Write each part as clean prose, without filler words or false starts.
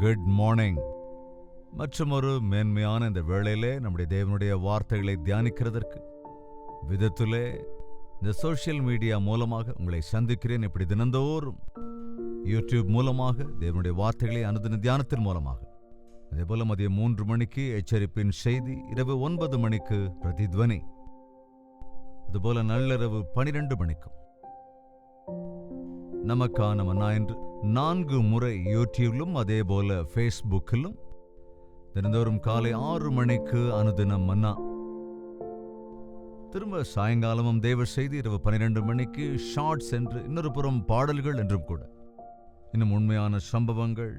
Good morning. மற்றும் ஒரு மேன்மையான இந்த வேளையிலே நம்முடைய தேவனுடைய வார்த்தைகளை தியானிக்கிறதற்கு விதத்திலே இந்த சோஷியல் மீடியா மூலமாக உங்களை சந்திக்கிறேன். இப்படி தினந்தோறும் யூடியூப் மூலமாக தேவனுடைய வார்த்தைகளை அனுதின தியானத்தின் மூலமாக, அதேபோல மதியம் 3 மணிக்கு எச்சரிப்பின் செய்தி, இரவு 9 மணிக்கு பிரதித்வனி, அதுபோல நள்ளிரவு 12 மணிக்கும் நமக்கான மன்னா என்று 4 முறை யூடியூபிலும் அதேபோல ஃபேஸ்புக்கிலும் தினந்தோறும் காலை 6 மணிக்கு அனுதினம் மன்னா, திரும்ப சாயங்காலமும் தேவ செய்தி, இரவு 12 மணிக்கு ஷார்ட்ஸ் என்று, இன்னொரு புறம் பாடல்கள் என்றும் கூட, இன்னும் உண்மையான சம்பவங்கள்,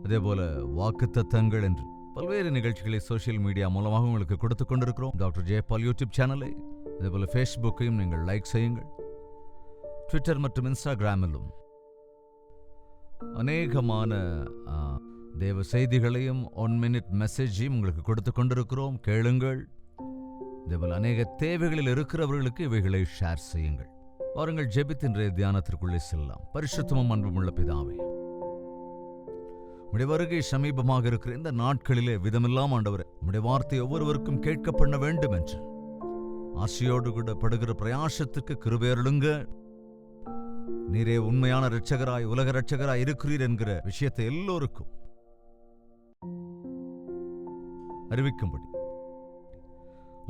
அதேபோல வாக்குத்தத்தங்கள் என்று பல்வேறு நிகழ்ச்சிகளை சோஷியல் மீடியா மூலமாக உங்களுக்கு கொடுத்து கொண்டிருக்கிறோம். டாக்டர் ஜெயபால் யூடியூப் சேனலை, அதேபோல ஃபேஸ்புக்கையும் நீங்கள் லைக் செய்யுங்கள். ட்விட்டர் மற்றும் இன்ஸ்டாகிராமிலும் அநேகமான தேவ செய்திகளையும் 1 மினிட் மெசேஜையும் உங்களுக்கு கொடுத்து கொண்டிருக்கிறோம். கேளுங்கள். இதேபோல் அநேக தேவைகளில் இருக்கிறவர்களுக்கு இவைகளை ஷேர் செய்யுங்கள். வாருங்கள் ஜெபித்து இன்றைய தியானத்திற்குள்ளே செல்லலாம். பரிசுத்தமும் அன்புமுள்ள பிதாவே, உம்முடைய வருகை சமீபமாக இருக்கிற இந்த நாட்களிலே விதமில்லாம் ஆண்டவரே, உம்முடைய வார்த்தை ஒவ்வொருவருக்கும் கேட்க பண்ண வேண்டும் என்று ஆசையோடு கூட படுகிற பிரயாசத்துக்கு கிருபையருளுங்க. நீரே உண்மையான இரட்சகராய், உலக இரட்சகராய் இருக்கிறீர் என்கிற விஷயத்தை எல்லோருக்கும் அறிவிக்கும்படி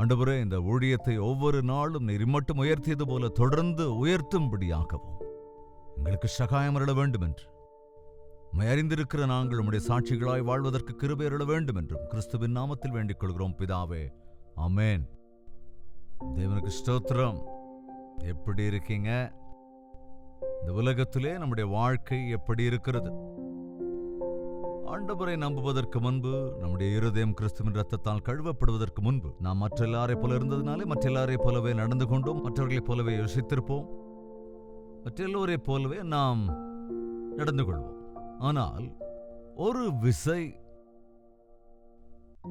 ஆண்டவரே, இந்த ஊழியத்தை ஒவ்வொரு நாளும் நீர் மட்டும் உயர்த்தியது போல தொடர்ந்து உயர்த்தும்படியாகவும் எங்களுக்கு சகாயம் அருள வேண்டும் என்று உம்மை அறிந்திருக்கிற நாங்கள் உம்முடைய சாட்சிகளாய் வாழ்வதற்கு கிருபை அருள வேண்டும் என்றும் கிறிஸ்துவின் நாமத்தில் வேண்டிக் கொள்கிறோம் பிதாவே, ஆமென். தேவனுக்கு ஸ்தோத்திரம். எப்படி இருக்கீங்க? இந்த உலகத்திலே நம்முடைய வாழ்க்கை எப்படி இருக்கிறது? ஆண்டவரை நம்புவதற்கு முன்பு, நம்முடைய இருதயம் கிறிஸ்துவின் ரத்தத்தால் கழுவப்படுவதற்கு முன்பு, நாம் மற்ற எல்லாரை போல இருந்ததுனாலே மற்ற எல்லாரை போலவே நடந்து கொண்டோம், மற்றவர்களைப் போலவே யோசித்திருப்போம், மற்ற எல்லோரை போலவே நாம் நடந்து கொள்வோம். ஆனால் ஒரு விசை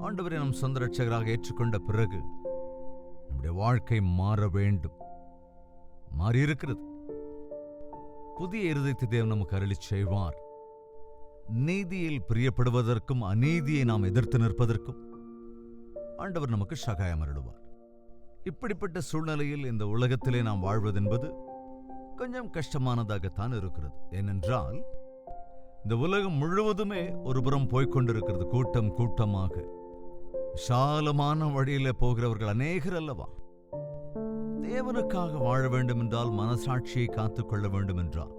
ஆண்டவரை நம் சொந்த ரட்சகராக ஏற்றுக்கொண்ட பிறகு நம்முடைய வாழ்க்கை மாற வேண்டும். மாறியிருக்கிறது. புதிய இருதயத்தை தேவன் நமக்கு அருளி செய்வார். நீதியில் பிரியப்படுவதற்கும் அநீதியை நாம் எதிர்த்து நிற்பதற்கும் ஆண்டவர் நமக்கு சகாயம் அருளுவார். இப்படிப்பட்ட சூழ்நிலையில் இந்த உலகத்திலே நாம் வாழ்வதென்பது கொஞ்சம் கஷ்டமானதாகத்தான் இருக்கிறது. ஏனென்றால் இந்த உலகம் முழுவதுமே ஒரு புறம் போய்கொண்டிருக்கிறது. கூட்டம் கூட்டமாக விசாலமான வழியில போகிறவர்கள் அநேகர் அல்லவா? தேவனுக்காக வாழ வேண்டும் என்றால், மனசாட்சியை காத்துக்கொள்ள வேண்டும் என்றால்,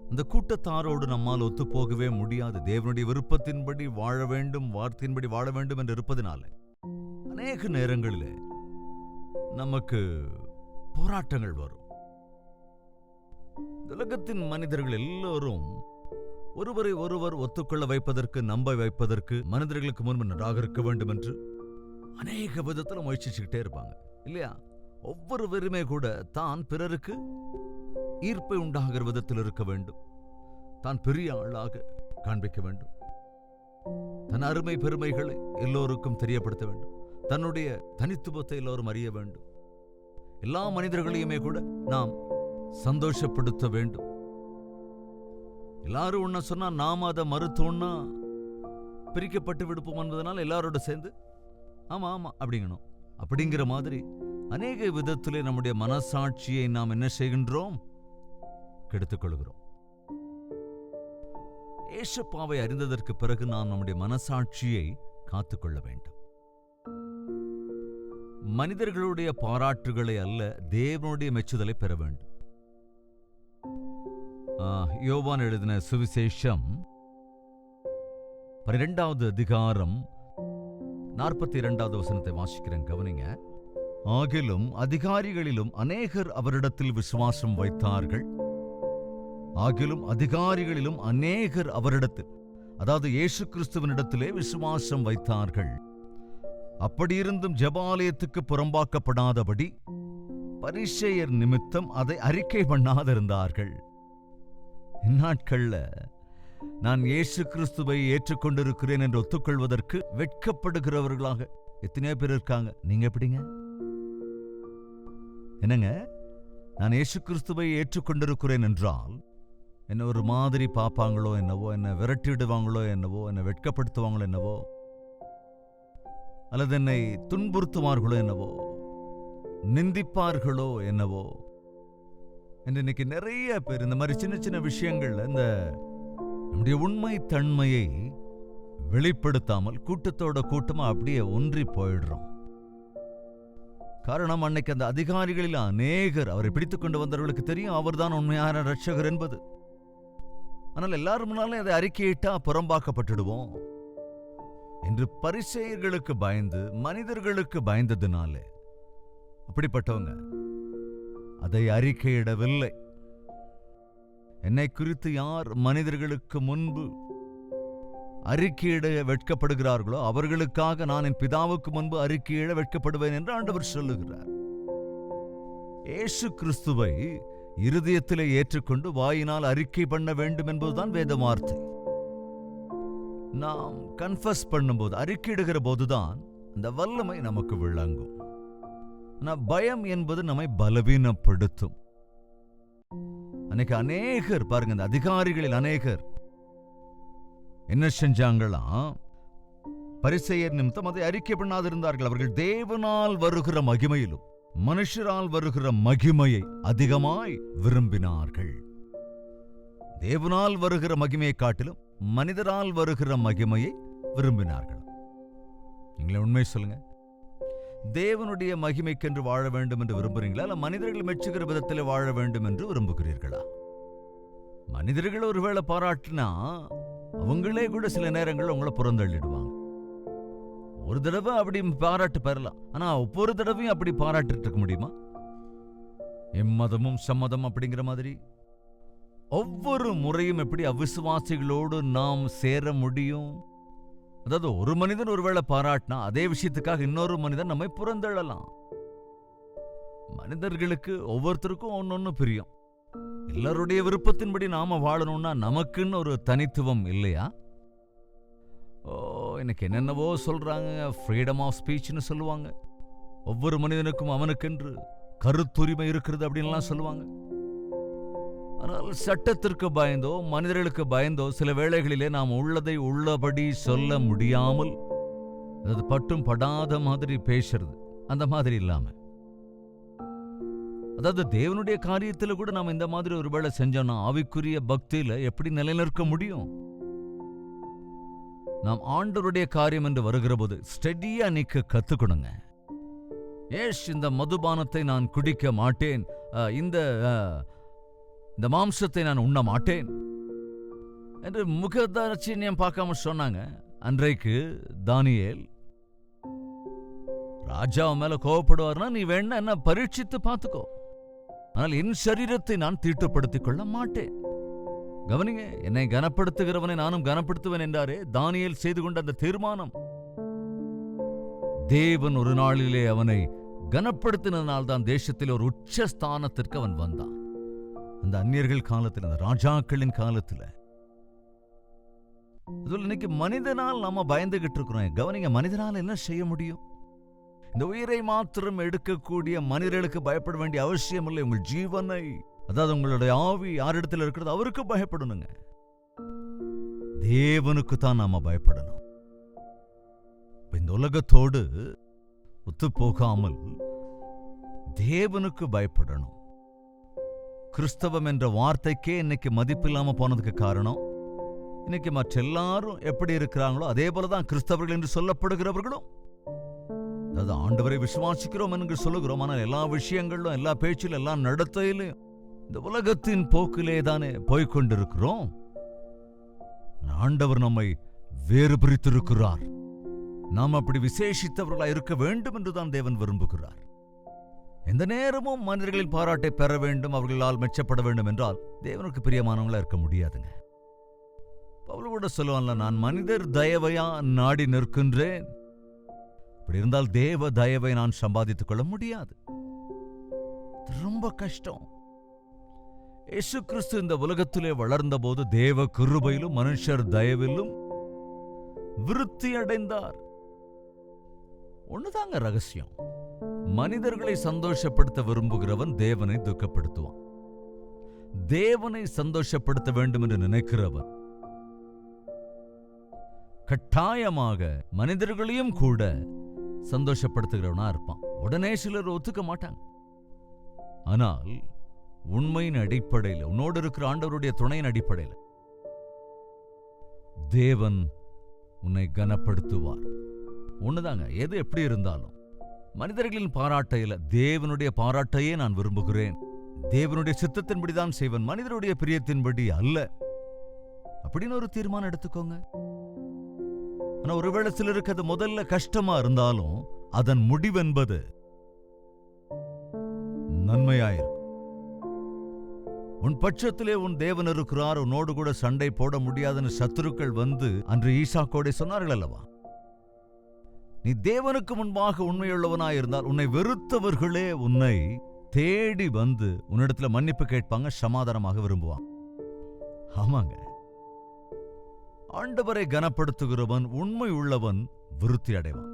அந்த கூட்டத்தாரோடு நம்மால் ஒத்துப்போகவே முடியாது. தேவனுடைய விருப்பத்தின்படி வாழ வேண்டும், வார்த்தையின்படி வாழ வேண்டும் என்று இருப்பதனால அநேக நேரங்களிலே நமக்கு போராட்டங்கள் வரும். உலகத்தின் மனிதர்கள் எல்லோரும் ஒருவரை ஒருவர் ஒத்துக்கொள்ள வைப்பதற்கு, நம்ப வைப்பதற்கு, மனிதர்களுக்கு முன்பு நிராகரிக்க வேண்டும் என்று அநேக விதத்தில் முயற்சிச்சுக்கிட்டே இருப்பாங்க, இல்லையா? ஒவ்வொருவருமே கூட தான் பிறருக்கு ஈர்ப்பை உண்டாகிற விதத்தில் இருக்க வேண்டும், தான் பெரிய ஆளாக காண்பிக்க வேண்டும், தன் அருமை பெருமைகளை எல்லோருக்கும் தெரியப்படுத்த வேண்டும், தன்னுடைய தனித்துவத்தை எல்லோரும் அறிய வேண்டும், எல்லா மனிதர்களையுமே கூட நாம் சந்தோஷப்படுத்த வேண்டும். எல்லாரும் ஒன்ன சொன்னா நாம் அதை மறுத்தோன்னா பிரிக்கப்பட்டு விடுப்போம் என்பதனால் எல்லாரோட சேர்ந்து ஆமா ஆமா அப்படிங்கணும். அப்படிங்கிற மாதிரி அநேக விதத்திலே நம்முடைய மனசாட்சியை நாம் என்ன செய்கின்றோம்? கெடுத்துக் கொள்கிறோம். ஏசப்பாவை அறிந்ததற்கு பிறகு நாம் நம்முடைய மனசாட்சியை காத்துக்கொள்ள வேண்டும். மனிதர்களுடைய பாராட்டுகளை அல்ல, தேவனுடைய மெச்சுதலை பெற வேண்டும். யோவான் எழுதின சுவிசேஷம் 12வது அதிகாரம் 42வது வசனத்தை வாசிக்கிறேன், கவனிங்க. ஆகிலும் அதிகாரிகளிலும் அநேகர் அவரிடத்தில் விசுவாசம் வைத்தார்கள். ஆகிலும் அதிகாரிகளிலும் அநேகர் அவரிடத்தில், அதாவது இயேசு கிறிஸ்துவனிடத்திலே விசுவாசம் வைத்தார்கள். அப்படியிருந்தும் ஜெபாலயத்துக்கு புறம்பாக்கப்படாதபடி பரிசேயர் நிமித்தம் அதை அறிக்கை பண்ணாதிருந்தார்கள். இந்நாட்கள்ல நான் இயேசு கிறிஸ்துவை ஏற்றுக்கொண்டிருக்கிறேன் என்று ஒத்துக்கொள்வதற்கு வெட்கப்படுகிறவர்களாக எத்தனையோ பேர் இருக்காங்க. நீங்க எப்படிங்க? என்னங்க, நான் இயேசு கிறிஸ்துவை ஏற்றுக்கொண்டிருக்கிறேன் என்றால் என்ன ஒரு மாதிரி பார்ப்பாங்களோ என்னவோ, என்னை விரட்டிடுவாங்களோ என்னவோ, என்னை வெட்கப்படுத்துவாங்களோ என்னவோ, அல்லது என்னை துன்புறுத்துவார்களோ என்னவோ, நிந்திப்பார்களோ என்னவோ என்று இன்னைக்கு நிறைய பேர் இந்த மாதிரி சின்ன சின்ன விஷயங்கள்ல இந்த நம்முடைய உண்மை தன்மையை வெளிப்படுத்தாமல் கூட்டத்தோட கூட்டமா அப்படியே ஒன்றி போயிடுறோம். காரணம், அன்னைக்கு அந்த அதிகாரிகளில் அநேகர் அவரை பிடித்துக் கொண்டு வந்தவர்களுக்கு தெரியும் அவர்தான் உண்மையான ரட்சகர் என்பது. ஆனால் எல்லாரும் முன்னாலும் அதை அறிக்கையிட்டா புறம்பாக்கப்பட்டுடுவோம் என்று பரிசேயர்களுக்கு பயந்து, மனிதர்களுக்கு பயந்ததுனால அப்படிப்பட்டவங்க அதை அறிக்கையிடவில்லை. என்னை குறித்து யார் மனிதர்களுக்கு முன்பு அறிக்கையிட வெட்கப்படுகிறார்களோ அவர்களுக்காக நான் என் பிதாவுக்கு முன்பு அறிக்கையிட வெட்கப்படுவேன் என்று ஆண்டவர் சொல்லுகிறார். இயேசு கிறிஸ்துவை இருதயத்திலே ஏற்றுக்கொண்டு வாயினால் அறிக்கை பண்ண வேண்டும் என்பதுதான் வேத வார்த்தை. நாம் கன்ஃபஸ் பண்ணும்போது, அறிக்கையிடுகிற போதுதான் அந்த வல்லமை நமக்கு விளங்கும். பயம் என்பது நம்மை பலவீனப்படுத்தும். அன்னைக்கு அநேகர் பாருங்க, இந்த அதிகாரிகளில் அநேகர் என்ன செஞ்சாங்களாம், பரிசேயர் நிமித்தம் அதை அறிக்கை பண்ணாதிருந்தார்கள். அவர்கள் தேவனால் வருகிற மகிமையிலும் மனுஷரால் வருகிற மகிமையை அதிகமாய் விரும்பினார்கள். தேவனால் வருகிற மகிமையை காட்டிலும் மனிதரால் வருகிற மகிமையை விரும்பினார்கள். நீங்களே உண்மை சொல்லுங்க, தேவனுடைய மகிமைக்கென்று வாழ வேண்டும் என்று விரும்புகிறீங்களா, இல்ல மனிதர்கள் மெச்சுகிற விதத்தில் வாழ வேண்டும் என்று விரும்புகிறீர்களா? மனிதர்கள் ஒருவேளை பாராட்டினா அவங்களே கூட சில நேரங்கள் உங்களை புறந்தள்ளிடுவாங்க. ஒரு தடவை அப்படி பாராட்டு பெறலாம், ஆனா ஒவ்வொரு தடவையும் அப்படி பாராட்டிட்டு இருக்க முடியுமா? எம்மதமும் சம்மதம் அப்படிங்கிற மாதிரி ஒவ்வொரு முறையும் எப்படி அவிசுவாசிகளோடு நாம் சேர முடியும்? அதாவது ஒரு மனிதன் ஒருவேளை பாராட்டினா அதே விஷயத்துக்காக இன்னொரு மனிதன் நம்மை புறந்தள்ளலாம். மனிதர்களுக்கு ஒவ்வொருத்தருக்கும் ஒன்னொன்னு பிரியும். எல்லாருடைய விருப்பத்தின்படி நாம வாழணும்னா நமக்குன்னு ஒரு தனித்துவம் இல்லையா? எனக்கு என்னென்னவோ சொல்றாங்க, ஃப்ரீடம் ஆஃப் ஸ்பீச்னு சொல்லுவாங்க. ஒவ்வொரு மனிதனுக்கும் அவனுக்கென்று கருத்துரிமை இருக்கிறது அப்படின்லாம் சொல்லுவாங்க. ஆனால் சட்டத்திற்கு பயந்தோ மனிதர்களுக்கு பயந்தோ சில வேளைகளிலே நாம் உள்ளதை உள்ளபடி சொல்ல முடியாமல், அது பட்டும் படாத மாதிரி பேசுறது, அந்த மாதிரி இல்லாம, அதாவது தேவனுடைய காரியத்தில் கூட நாம் இந்த மாதிரி ஒரு வேளை செஞ்சோம்னா ஆவிக்குரிய பக்தியில எப்படி நிலைநிற்க முடியும்? நாம் ஆண்டவருடைய காரியம் என்று வருகிற போது ஸ்டெடியா நிக்க கத்துக்கணுங்க. இந்த மதுபானத்தை நான் குடிக்க மாட்டேன், இந்த மாம்சத்தை நான் உண்ண மாட்டேன் என்று முகதாட்சியம் பார்க்காம சொன்னாங்க. அன்றைக்கு தானியேல் ராஜா மேல கோபப்படுவார்னா நீ வேணா என்ன பரீட்சித்து பார்த்துக்கோ, ஆனால் என் சரீரத்தை நான் தீட்டுப்படுத்திக் கொள்ள மாட்டேன். கவனிங்க, என்னை கனப்படுத்துகிறவனை நானும் கனப்படுத்துவேன் என்றாரே தானியேல் செய்து கொண்ட அந்த தீர்மானம், தேவன் ஒரு நாளிலே அவனை கனப்படுத்தினால்தான் தேசத்தில் ஒரு உச்சஸ்தானத்திற்கு அவன் வந்தான். அந்த அந்நியர்கள் காலத்தில், அந்த ராஜாக்களின் காலத்தில். இன்னைக்கு மனிதனால் நாம பயந்துகிட்டு இருக்கிறோம். கவனிங்க, மனிதனால் என்ன செய்ய முடியும்? இந்த உயிரை மாத்திரம் எடுக்கக்கூடிய மனிதர்களுக்கு பயப்பட வேண்டிய அவசியம் இல்லை. உங்கள் ஜீவனை, அதாவது உங்களுடைய ஆவி யாரிடத்தில் இருக்கிறது அவருக்கு பயப்படணுங்க. தேவனுக்கு தான் நாம பயப்படணும். இந்த உலகத்தோடு ஒத்து போகாமல் தேவனுக்கு பயப்படணும். கிறிஸ்தவம் என்ற வார்த்தைக்கே இன்னைக்கு மதிப்பில்லாம போனதுக்கு காரணம், இன்னைக்கு மற்ற எல்லாரும் எப்படி இருக்கிறாங்களோ அதே போலதான் கிறிஸ்தவர்கள் என்று சொல்லப்படுகிறவர்களும், அதாவது ஆண்டவரை விசுவாசிக்கிறோம் என்று சொல்லுகிறோம், ஆனால் எல்லா விஷயங்களிலும், எல்லா பேச்சிலும், எல்லா நடத்தையிலும் இந்த உலகத்தின் போக்கிலே தானே போய்கொண்டிருக்கிறோம். ஆண்டவர் நம்மை வேறு பிரித்திருக்கிறார். நாம் அப்படி விசேஷித்தவர்களாக இருக்க வேண்டும் என்றுதான் தேவன் விரும்புகிறார். எந்த நேரமும் மனிதர்களின் பாராட்டை பெற வேண்டும், அவர்களால் மெச்சப்பட வேண்டும் என்றால் தேவனுக்கு பிரியமானவங்களா இருக்க முடியாதுங்க. பவுல் கூட சொல்லுவான்ல, நான் மனிதர் தயவையா நாடி நிற்கின்றேன். அப்படி இருந்தால் தேவ தயவை நான் சம்பாதித்துக் கொள்ள முடியாது, ரொம்ப கஷ்டம். இயேசு கிறிஸ்து இந்த உலகத்திலே வளர்ந்த போது தேவ கிருபையிலும் மனுஷர் தயவிலும் விருத்தி அடைந்தார். ஒண்ணுதாங்க ரகசியம், மனிதர்களை சந்தோஷப்படுத்த விரும்புகிறவன் தேவனை துக்கப்படுத்துவான். தேவனை சந்தோஷப்படுத்த வேண்டும் என்று நினைக்கிறவன் கட்டாயமாக மனிதர்களையும் கூட சந்தோஷப்படுத்துகிறவனா இருப்பான். உடனே சிலர் ஒத்துக்க மாட்டாங்க. ஆனால் உண்மையின் அடிப்படையில், உன்னோடு இருக்கிற ஆண்டவருடைய துணையின் அடிப்படையில் தேவன் உன்னை கனப்படுத்துவார். ஒண்ணுதாங்க, எது எப்படி இருந்தாலும் மனிதர்களின் பாராட்டையில தேவனுடைய பாராட்டையே நான் விரும்புகிறேன். தேவனுடைய சித்தத்தின்படிதான் செய்வன், மனிதனுடைய பிரியத்தின்படி அல்ல அப்படின்னு ஒரு தீர்மானம் எடுத்துக்கோங்க. ஆனா ஒருவேளை சிலருக்கு அது முதல்ல கஷ்டமா இருந்தாலும் அதன் முடிவென்பது நன்மையாயிருக்கும். உன் பட்சத்திலே உன் தேவன் இருக்கிறார், உன்னோடு கூட சண்டை போட முடியாதுன்னு சத்துருக்கள் வந்து அன்று ஈசாக்கோடே சொன்னார்கள் அல்லவா? நீ தேவனுக்கு முன்பாக உண்மையுள்ளவனாயிருந்தால் உன்னை வெறுத்தவர்களே உன்னை தேடி வந்து உன்னிடத்துல மன்னிப்பு கேட்பாங்க, சமாதானமாக விரும்புவாங்க. ஆமாங்க, ஆண்டவரை கனப்படுத்துகிறவன் உண்மை உள்ளவன் விருத்தி அடைவான்.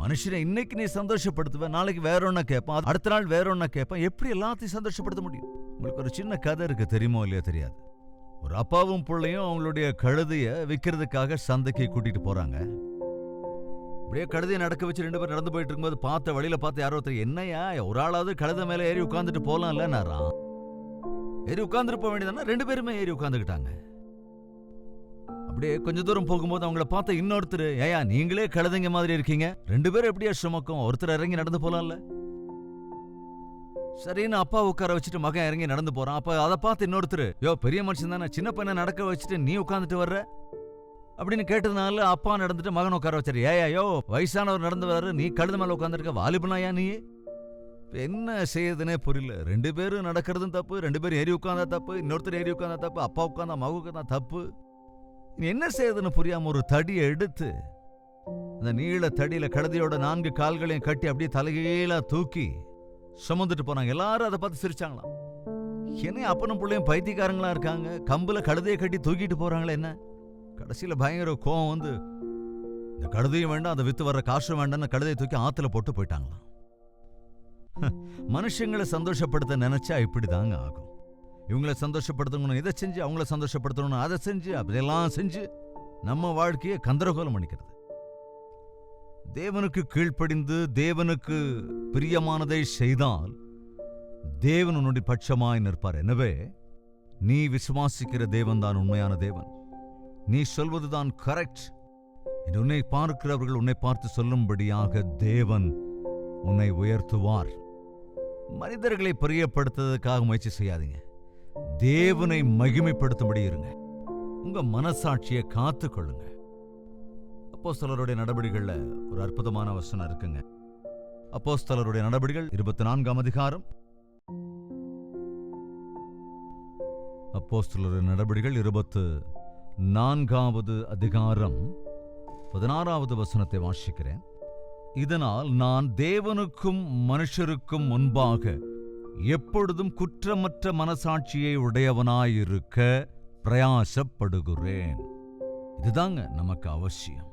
மனுஷனை இன்னைக்கு நீ சந்தோஷப்படுத்துவ, நாளைக்கு வேற ஒன்ன கேட்பான், அடுத்த நாள் வேற ஒன்ன கேட்பான். எப்படி எல்லாத்தையும் சந்தோஷப்படுத்த முடியும்? உங்களுக்கு ஒரு சின்ன கதை இருக்கு, தெரியுமோ இல்லையா தெரியாது. ஒரு அப்பாவும் பிள்ளையும் அவங்களுடைய கழுதைய விற்கிறதுக்காக சந்தைக்கு கூட்டிட்டு போறாங்க. அப்படியே கழுதையை நடக்க வச்சு 2 பேர் நடந்து போயிட்டு இருக்கும்போது பார்த்த வழியில பார்த்து யாரோ ஒருத்தர், என்னையா ஒரு ஆளாவது கழுதை மேல ஏறி உட்கார்ந்துட்டு போலாம்லன்னாரா. ஏறி உட்கார்ந்துட்டு போக வேண்டியதானே. 2 பேருமே ஏறி உட்கார்ந்துக்கிட்டாங்க. அப்படியே கொஞ்ச தூரம் போகும்போது அவங்கள பார்த்த இன்னொருத்தர், ஏயா நீங்களே கழுதைங்க மாதிரி இருக்கீங்க, 2 பேரும் எப்படியா சுமக்கும், ஒருத்தர் இறங்கி நடந்து போலாம்ல. சரின்னு அப்பா உட்கார வச்சுட்டு மகன் இறங்கி நடந்து போறான். அப்ப அதை பார்த்து இன்னொருத்தர், யோ பெரிய மனுஷன் தானே, சின்ன பையனை நடக்க வச்சுட்டு நீ உட்கார்ந்துட்டு வர்ற அப்படின்னு கேட்டதுனால அப்பா நடந்துட்டு மகன் உட்கார வச்சாரு. ஏயோ வயசானவர் நடந்து வர்றாரு, நீ கழுத மேல உட்காந்துருக்க, வாலிபனாயா நீ? என்ன செய்யுதுன்னே புரியல. 2 பேரும் நடக்கிறதும் தப்பு, 2 பேரும் ஏறி உட்கார்ந்தா தப்பு, இன்னொருத்தர் ஏறி உட்கார்ந்தா தப்பு, அப்பா உட்கார்ந்தா மகன் உட்கார்ந்தா தப்பு. என்ன செய்யுதுன்னு புரியாம ஒரு தடியை எடுத்து அந்த நீள தடியில கழுதையோட 4 கால்களையும் கட்டி அப்படியே தலைகீழா தூக்கி சுமந்துட்டு போனாங்க. எல்லாரும் அதை பார்த்து சிரிச்சாங்களாம். என்ன அப்பனும் பிள்ளையும் பைத்தியக்காரங்களா இருக்காங்க, கம்புல கழுதையை கட்டி தூக்கிட்டு போறாங்களே என்ன. கடைசியில பயங்கர கோவம் வந்து, இந்த கழுதையும் வேண்டாம், அதை வித்து வர்ற காசும் வேண்டாம்னு கழுதையை தூக்கி ஆத்துல போட்டு போயிட்டாங்களாம். மனுஷங்களை சந்தோஷப்படுத்த நினைச்சா இப்படிதாங்க ஆகும். இவங்களை சந்தோஷப்படுத்தணும் இதை செஞ்சு, அவங்கள சந்தோஷப்படுத்தணும் அதை செஞ்சு, அப்படியெல்லாம் செஞ்சு நம்ம வாழ்க்கையை கந்தரகோலம் பண்ணிக்கிறது. தேவனுக்கு கீழ்ப்படிந்து தேவனுக்கு பிரியமானதை செய்தால் தேவன் உன்னுடைய பட்சமாய் நிற்பார். எனவே நீ விசுவாசிக்கிற தேவன் தான் உண்மையான தேவன், நீ சொல்வதுதான் கரெக்ட். உன்னை பார்க்கிறவர்கள் உன்னை பார்த்து சொல்லும்படியாக தேவன் உன்னை உயர்த்துவார். மனிதர்களை பிரியப்படுத்துவதற்காக முயற்சி செய்யாதீங்க, தேவனை மகிமைப்படுத்தும்படி இருங்க. உங்க மனசாட்சியை காத்துக்கொள்ளுங்க. அப்போஸ்தலருடைய நடபடிகள்ல ஒரு அற்புதமான வசனம் இருக்குங்க. அப்போஸ்தலருடைய நடபடிகள் 24ஆம் அதிகாரம். அப்போஸ்தலருடைய நடபடிகள் 24வது அதிகாரம் 16வது வசனத்தை வாசிக்கிறேன். இதனால் நான் தேவனுக்கும் மனுஷருக்கும் முன்பாக எப்பொழுதும் குற்றமற்ற மனசாட்சியை உடையவனாயிருக்க பிரயாசப்படுகிறேன். இதுதாங்க நமக்கு அவசியம்.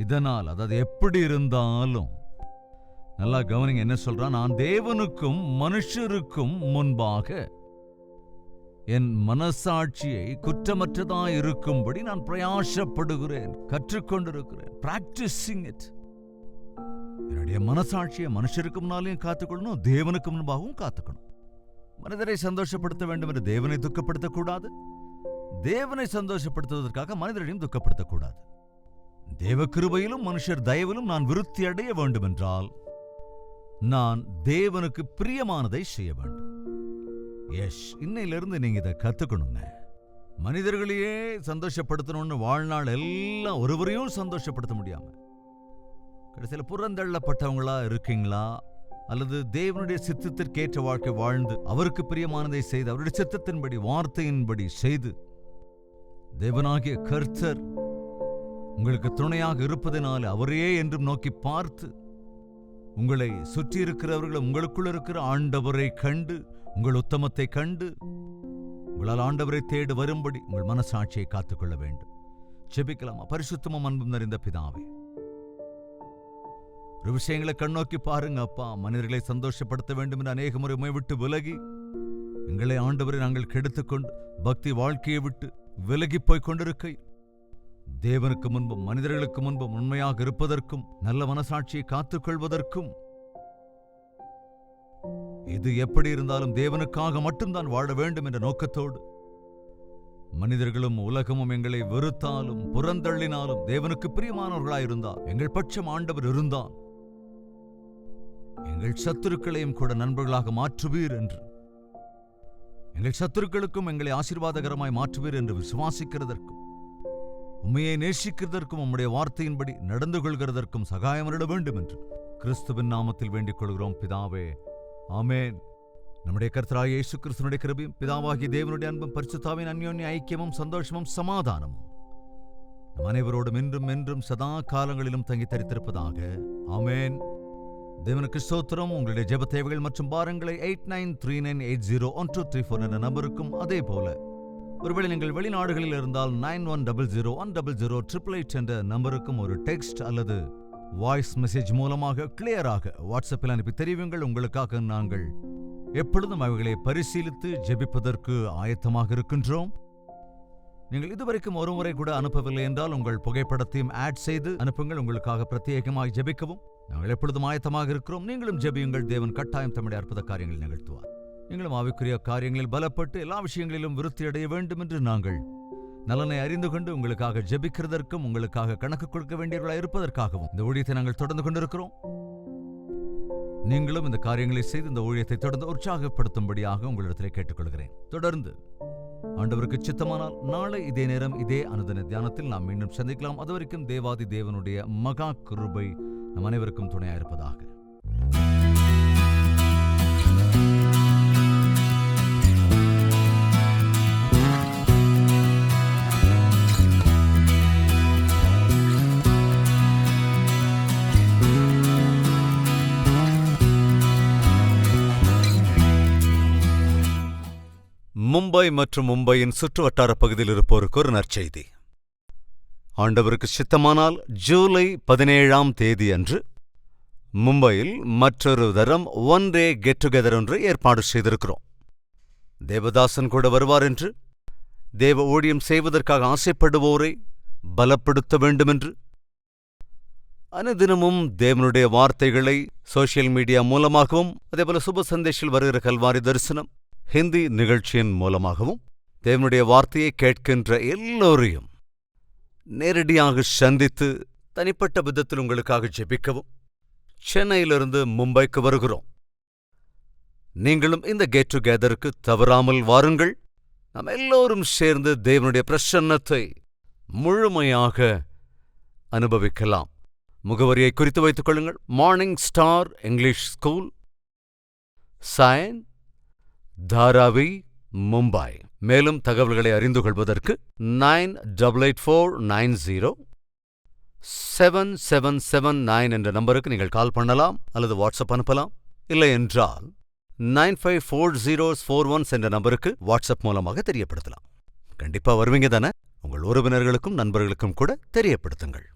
இதனால் அதாவது எப்படி இருந்தாலும் நல்லா கவனிங்க என்ன சொல்றான். நான் தேவனுக்கும் மனுஷருக்கும் முன்பாக என் மனசாட்சியை குற்றமற்றதாய் இருக்கும்படி நான் பிரயாசப்படுகிறேன், கற்றுக்கொண்டிருக்கிறேன். Practising it. என்னுடைய மனசாட்சியை மனுஷருக்கு முன்னாலையும் காத்துக்கொள்ளணும், தேவனுக்கு முன்பாகவும் காத்துக்கணும். மனிதரை சந்தோஷப்படுத்த வேண்டும் என்று தேவனை துக்கப்படுத்தக்கூடாது, தேவனை சந்தோஷப்படுத்துவதற்காக மனிதரையும் துக்கப்படுத்தக்கூடாது. தேவ கிருபையிலும் மனுஷர் தயவிலும் நான் விருத்தி அடைய வேண்டும் என்றால் நான் தேவனுக்கு பிரியமானதை செய்ய வேண்டும். இன்னையிலிருந்து நீங்க இதை கத்துக்கணுங்க. மனிதர்களையே சந்தோஷப்படுத்தணும்னு வாழ்நாள் எல்லாம் ஒருவரையும் சந்தோஷப்படுத்த முடியாம கடைசியில் புறந்தள்ளப்பட்டவங்களா இருக்கீங்களா, அல்லது தேவனுடைய சித்தத்திற்கேற்ற வாழ்க்கை வாழ்ந்து அவருக்கு பிரியமானதை செய்து அவருடைய சித்தத்தின்படி வார்த்தையின்படி செய்து தேவனாகிய கர்த்தர் உங்களுக்கு துணையாக இருப்பதனால அவரையே என்றும் நோக்கி பார்த்து உங்களை சுற்றி இருக்கிறவர்கள் உங்களுக்குள் இருக்கிற ஆண்டவரை கண்டு உங்கள் உத்தமத்தை கண்டு உங்களால் ஆண்டவரை தேடி வரும்படி உங்கள் மனசாட்சியை காத்துக்கொள்ள வேண்டும். ஜெபிக்கலாமா? பரிசுத்தமும் அன்பும் நிறைந்த பிதாவே, ஒரு விஷயங்களை கண்ணோக்கி பாருங்க அப்பா. மனிதர்களை சந்தோஷப்படுத்த வேண்டும் என்று அநேக முறை உம்மை விட்டு விலகி எங்களை ஆண்டவரை நாங்கள் கெடுத்துக்கொண்டு பக்தி வாழ்க்கையை விட்டு விலகிப் போய்க் கொண்டிருக்கை தேவனுக்கு முன்பும் மனிதர்களுக்கு முன்பும் உண்மையாக இருப்பதற்கும் நல்ல மனசாட்சியை காத்துக்கொள்வதற்கும் இது எப்படி இருந்தாலும் தேவனுக்காக மட்டும்தான் வாழ வேண்டும் என்ற நோக்கத்தோடு மனிதர்களும் உலகமும் எங்களை வெறுத்தாலும் புறந்தள்ளினாலும் தேவனுக்கு பிரியமானவர்களாயிருந்தால் எங்கள் பட்சம் ஆண்டவர் இருந்தால் எங்கள் சத்துருக்களையும் கூட நண்பர்களாக மாற்றுவீர் என்று, எங்கள் சத்துருக்களுக்கும் எங்களை ஆசீர்வாதகரமாய் மாற்றுவீர் என்று விசுவாசிக்கிறதற்கும் உண்மையை நேசிக்கிறதற்கும் உம்முடைய வார்த்தையின்படி நடந்து கொள்கிறதற்கும் சகாயமருள வேண்டும் என்று கிறிஸ்துவின் நாமத்தில் வேண்டிக் கொள்கிறோம் பிதாவே, ஆமேன். நம்முடைய கர்த்தராகிய இயேசு கிறிஸ்துவினுடைய கிருபையும் பிதாவாகிய தேவனுடைய அன்பும் பரிசுத்தாவின் அந்யோன்ய ஐக்கியமும் சந்தோஷமும் சமாதானமும் நம் அனைவரோடும் இன்றும் என்றும் சதா காலங்களிலும் தங்கி தரித்திருப்பதாக, ஆமேன். தேவனுக்கு ஸ்தோத்திரம். உங்களுடைய ஜெப தேவைகள் மற்றும் பாரங்களை 8939801234 என்ற நம்பருக்கும், அதே போல ஒருவேளை நீங்கள் வெளிநாடுகளில் இருந்தால் 9100100888 என்ற நம்பருக்கும் ஒரு டெக்ஸ்ட் அல்லது வாய்ஸ் மெசேஜ் மூலமாக கிளியராக வாட்ஸ்அப்பில் அனுப்பி தெரிவிங்கள். உங்களுக்காக நாங்கள் எப்பொழுதும் அவைகளை பரிசீலித்து ஜெபிப்பதற்கு ஆயத்தமாக இருக்கின்றோம். நீங்கள் இதுவரைக்கும் ஒருமுறை கூட அனுப்பவில்லை என்றால் உங்கள் புகைப்படத்தையும் ஆட் செய்து அனுப்புங்கள். உங்களுக்காக பிரத்யேகமாக ஜெபிக்கவும் நாங்கள் எப்பொழுதும் ஆயத்தமாக இருக்கிறோம். நீங்களும் ஜெபியுங்கள். தேவன் கட்டாயம் தம்முடைய அற்புத காரியங்களை நிகழ்த்துவார். நீங்களும் ஆவிக்குரிய காரியங்களில் பலப்பட்டு எல்லா விஷயங்களிலும் விருத்தி அடைய வேண்டும் என்று நாங்கள் நலனை அறிந்து கொண்டு உங்களுக்காக ஜெபிக்கிறதற்கும் உங்களுக்காக கணக்கு கொடுக்க வேண்டியவர்களாக இருப்பதற்காகவும் இந்த ஊழியத்தை நாங்கள் தொடர்ந்து கொண்டிருக்கிறோம். நீங்களும் இந்த காரியங்களை செய்து இந்த ஊழியத்தை தொடர்ந்து உற்சாகப்படுத்தும்படியாக உங்களிடத்திலே கேட்டுக்கொள்கிறேன். தொடர்ந்து ஆண்டவருக்கு சித்தமானால் நாளை இதே நேரம் இதே அனுதின தியானத்தில் நாம் மீண்டும் சந்திக்கலாம். அதுவரைக்கும் தேவாதி தேவனுடைய மகா கிருபை நம் அனைவருக்கும் துணையாயிருப்பதாக. மும்பை மற்றும் மும்பையின் சுற்றுவட்டார பகுதியில் இருப்போருக்கு ஒரு நற்செய்தி. ஆண்டவருக்கு சித்தமானால் ஜூலை 17ஆம் தேதி அன்று மும்பையில் மற்றொரு தரம் ஒன் டே கெட் டுகெதர் ஒன்று ஏற்பாடு செய்திருக்கிறோம். தேவதாசன் கூட வருவார் என்று, தேவ ஊழியம் செய்வதற்காக ஆசைப்படுவோரை பலப்படுத்த வேண்டுமென்று, அனுதினமும் தேவனுடைய வார்த்தைகளை சோசியல் மீடியா மூலமாகவும் அதேபோல சுப சந்தேஷில் வருகிற கல்வாரி தரிசனம் ஹிந்தி நிகழ்ச்சியின் மூலமாகவும் தேவனுடைய வார்த்தையை கேட்கின்ற எல்லோரையும் நேரடியாக சந்தித்து தனிப்பட்ட விதத்தில் உங்களுக்காக ஜெபிக்கவும் சென்னையிலிருந்து மும்பைக்கு வருகிறோம். நீங்களும் இந்த கெட் டுகெதருக்கு தவறாமல் வாருங்கள். நாம் எல்லோரும் சேர்ந்து தேவனுடைய பிரசன்னத்தை முழுமையாக அனுபவிக்கலாம். முகவரியை குறித்து வைத்துக் கொள்ளுங்கள். Morning star English school, Sayan, Dharavi, Mumbai. மேலும் தகவல்களை அறிந்து கொள்வதற்கு 9848907779 என்ற நம்பருக்கு நீங்கள் கால் பண்ணலாம் அல்லது வாட்ஸ்அப் அனுப்பலாம். இல்லை என்றால் 954041 என்ற நம்பருக்கு வாட்ஸ்அப் மூலமாக தெரியப்படுத்தலாம். கண்டிப்பா வருவீங்க தானே? உங்கள் உறவினர்களுக்கும் நண்பர்களுக்கும் கூட தெரியப்படுத்துங்கள்.